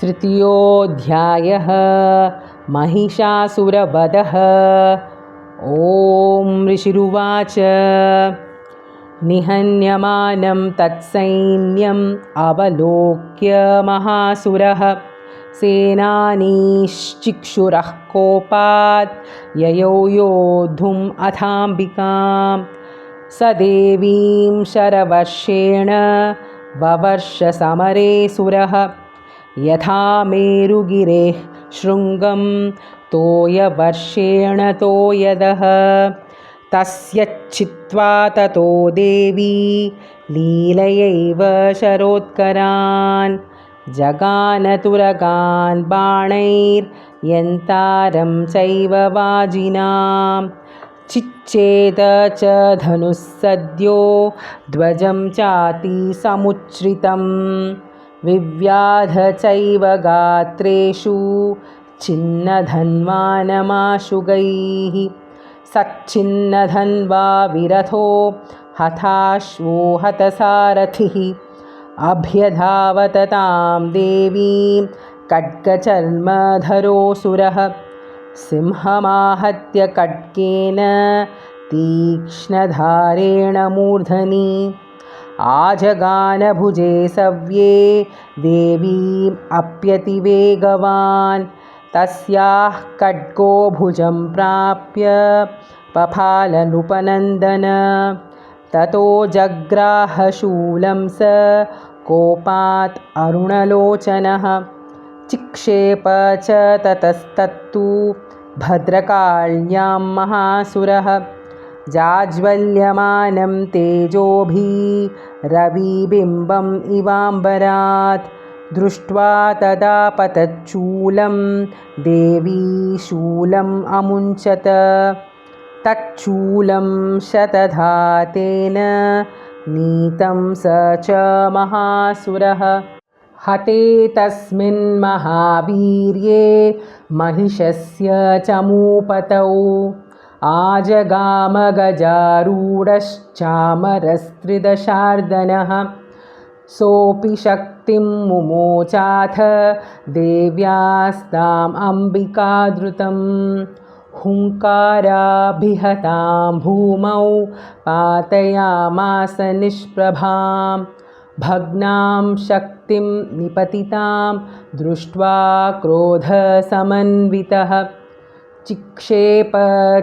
तृतीयोऽध्यायः महिषासुरवधः। ॐ ऋषिरुवाच निहन्यमानं तत्सैन्यम् अवलोक्य महासुरः सेनानीश्चिक्षुरः कोपात् ययौ योद्धुम् अथाम्बिकां स देवीं शरवर्षेण ववर्ष समरे सुरः यथा मेरुगिरेः शृङ्गं तोयवर्षेण तोयदः तस्य छित्त्वा ततो देवी लीलयैव शरोत्करान् जगानतुरगान् बाणैर्यन्तारं चैव वाजिनां चिच्छेद च धनुः सद्यो ध्वजं चातिसमुच्छ्रितं विव्याध चैव गात्रेषु छिन्नधन्वानमाशुगैः सच्छिन्नधन्वा विरथो हताश्वो हतसारथिः अभ्यधावत तां देवीं खड्गचर्मधरोऽसुरः सिंहमाहत्य खड्गेन तीक्ष्णधारेण मूर्धनि आजगानभुजे सव्ये देवीम् अप्यतिवेगवान् तस्याः खड्गो भुजं प्राप्य पफालनृपनन्दन ततो जग्राह शूलं स कोपात् अरुणलोचनः चिक्षेप च ततस्तत्तु भद्रकाल्यां महासुरः जाज्वल्यमानं तेजोभिरविबिम्बम् इवाम्बरात् दृष्ट्वा तदा पतच्छूलं देवी शूलम् अमुञ्चत तच्छूलं शतधा तेन नीतं स च महासुरः हते तस्मिन् महावीर्ये महिषस्य चमूपतौ आजगामगजारूढश्चामरस्त्रिदशार्दनः सोऽपि शक्तिं मुमोचाथ देव्यास्ताम् अम्बिकादृतं हुङ्काराभिहतां भूमौ पातयामास निष्प्रभां भग्नां शक्तिं निपतितां दृष्ट्वा क्रोधसमन्वितः चिक्षेप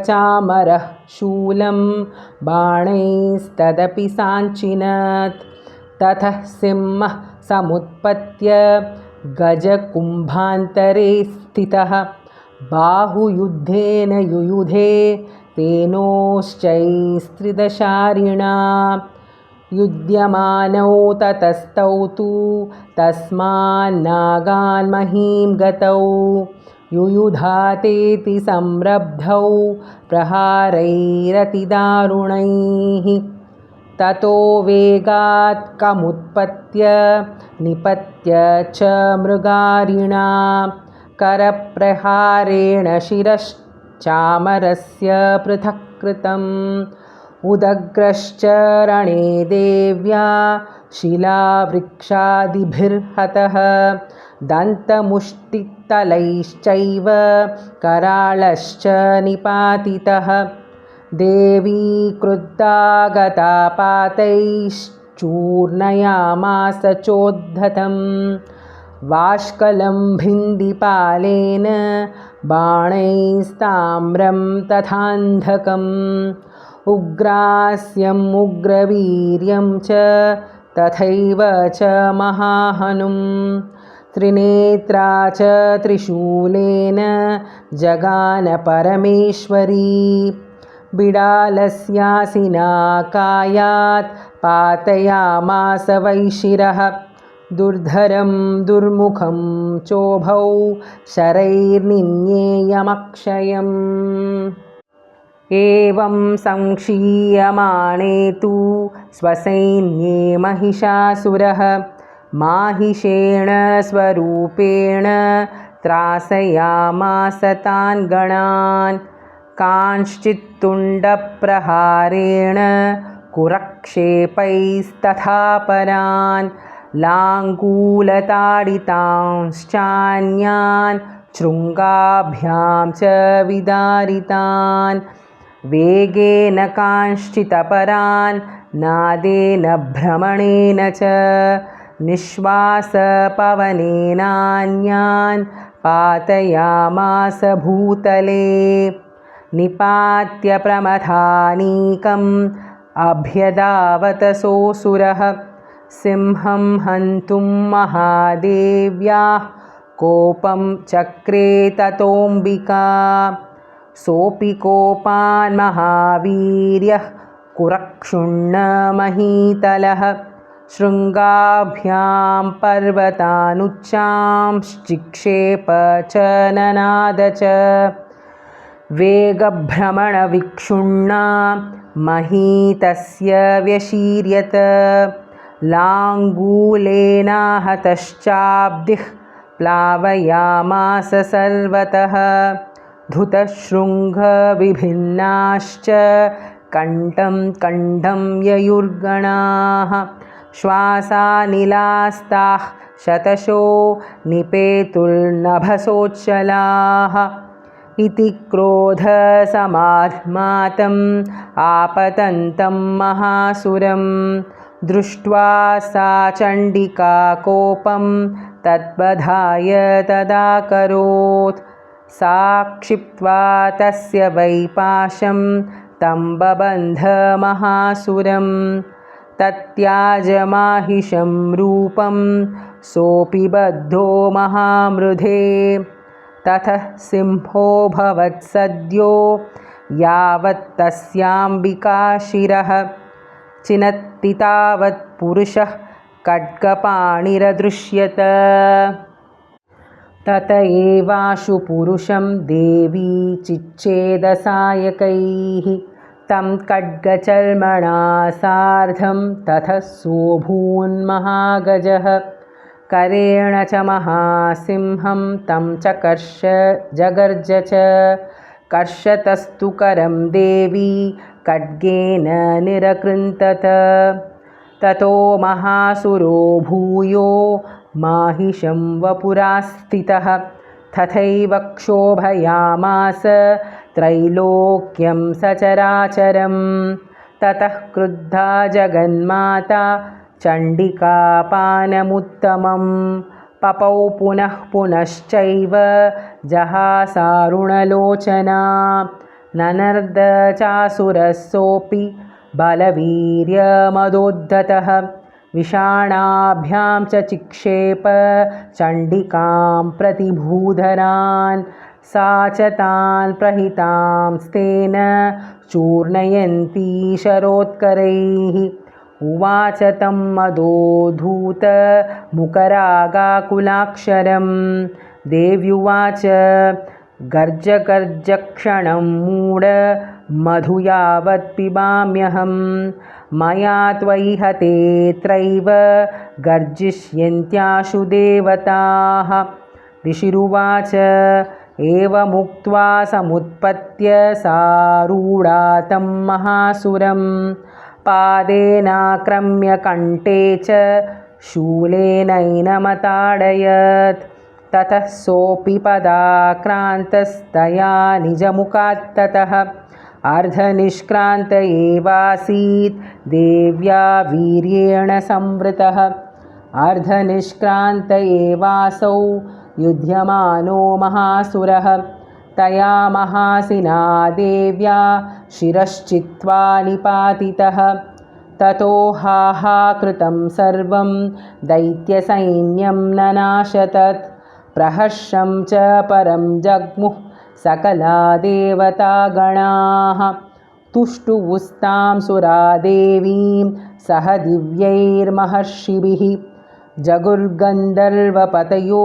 चामरः शूलं बाणैस्तदपि साञ्चिनत् ततः सिंहः समुत्पत्य गजकुम्भान्तरे स्थितः बाहुयुद्धेन युयुधे तेनोश्चैस्त्रिदशारिणा युध्यमानौ ततस्तौ तु तस्मान्नागान् महीं गतौ युयुधातेति संरब्धौ प्रहारैरतिदारुणैः ततो वेगात् कमुत्पत्य निपत्य च मृगारिणा करप्रहारेण शिरश्चामरस्य पृथक् कृतम् उदग्रश्च रणे देव्या शिलावृक्षादिभिर्हतः दन्तमुष्टितलैश्चैव कराळश्च निपातितः देवी क्रुद्धा गतापातैश्चूर्णयामास चोद्धतं वाष्कलं भिन्दिपालेन बाणैस्ताम्रं तथान्धकम् उग्रास्यम् उग्रवीर्यं च तथैव च महाहनुम् त्रिनेत्रा च त्रिशूलेन जगान परमेश्वरी बिडालस्यासिना कायात् पातयामास वैशिरः दुर्धरं दुर्मुखं चोभौ शरैर्निन्येयमक्षयम् एवं संक्षीयमाणे तु स्वसैन्ये महिषासुरः माहिषेण स्वरूपेण त्रासयामास तान् गणान् कांश्चित्तुण्डप्रहारेण कुरक्षेपैस्तथा परान् लाङ्गूलताडितांश्चान्यान् शृङ्गाभ्यां च विदारितान् वेगेन कांश्चिदपरान् नादेन भ्रमणेन च निःश्वासपवनेनान्यान् पातयामास भूतले निपात्य प्रमथानीकम् अभ्यधावत सोऽसुरः सिंहं हन्तुं महादेव्याः कोपं चक्रे ततोऽम्बिका सोऽपि कोपान् महावीर्यः कुरक्षुण्णमहीतलः शृङ्गाभ्यां पर्वतानुच्चांश्चिक्षेप च ननाद च वेगभ्रमणविक्षुण्णा महीतस्य व्यशीर्यत लाङ्गूलेनाहतश्चाब्दिः प्लावयामास सर्वतः धृतशृङ्गविभिन्नाश्च कण्ठं कण्ठं ययुर्गणाः श्वासानिलास्ताः शतशो निपेतुर्नभसोच्चलाः इति क्रोधसमाधिमातम् आपतन्तं महासुरं दृष्ट्वा सा चण्डिका कोपं तद्वधाय तदाकरोत् सा क्षिप्त्वा तस्य वैपाशं तं बबन्ध महासुरं तत्याजमाहिषं रूपं सोऽपि बद्धो महामृधे ततः सिंहोऽभवत् सद्यो यावत् तस्याम्बिका शिरः चिनत्ति तावत् पुरुषः खड्गपाणिरदृश्यत तत एवाशु पुरुषं देवी चिच्छेदसायकैः तं खड्गचर्मणा सार्धं ततः सोऽभून्महागजः करेण च महासिंहं तं चकर्ष जगर्ज च कर्षतस्तु करं देवी खड्गेन निरकृन्तत ततो महासुरो भूयो माहिषं वपुरास्थितः तथैव क्षोभयामास त्रैलोक्यं सचराचरं ततः क्रुद्धा जगन्माता चण्डिकापानमुत्तमं पपौ पुनः पुनश्चैव जहासारुणलोचना ननर्दचासुरः सोऽपि बलवीर्यमदोद्धतः विषाणाभ्यां च चिक्षेप चण्डिकां प्रतिभूधरान् सा च तान् प्रहितांस्तेन चूर्णयन्ती शरोत्करैः उवाच तं मदोद्धूतमुखरागाकुलाक्षरं देव्युवाच गर्ज गर्जक्षणं मूढ मधु यावत् पिबाम्यहं मया त्वयि हतेऽत्रैव गर्जिष्यन्त्याशु देवताः ऋषिरुवाच एवमुक्त्वा समुत्पत्य सारूढा तं महासुरं पादेनाक्रम्य कण्ठे च शूलेनैनमताडयत् ततः सोऽपि पदाक्रान्तस्तया निजमुखात्ततः अर्धनिष्क्रान्त एवासीत् देव्या वीर्येण संवृतः अर्धनिष्क्रान्त एवासौ युध्यमानो महासुरः तया महासिना देव्या शिरश्चित्वा निपातितः ततो हाहाकृतं सर्वं दैत्यसैन्यं ननाशतत् प्रहर्षं च परं जग्मुः सकला देवतागणाः तुष्टुवुस्तां सुरादेवीं सह दिव्यैर्महर्षिभिः जगुर्गन्धर्वपतयो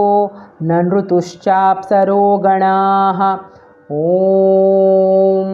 ननृतुश्चाप्सरो गणाः। ॐ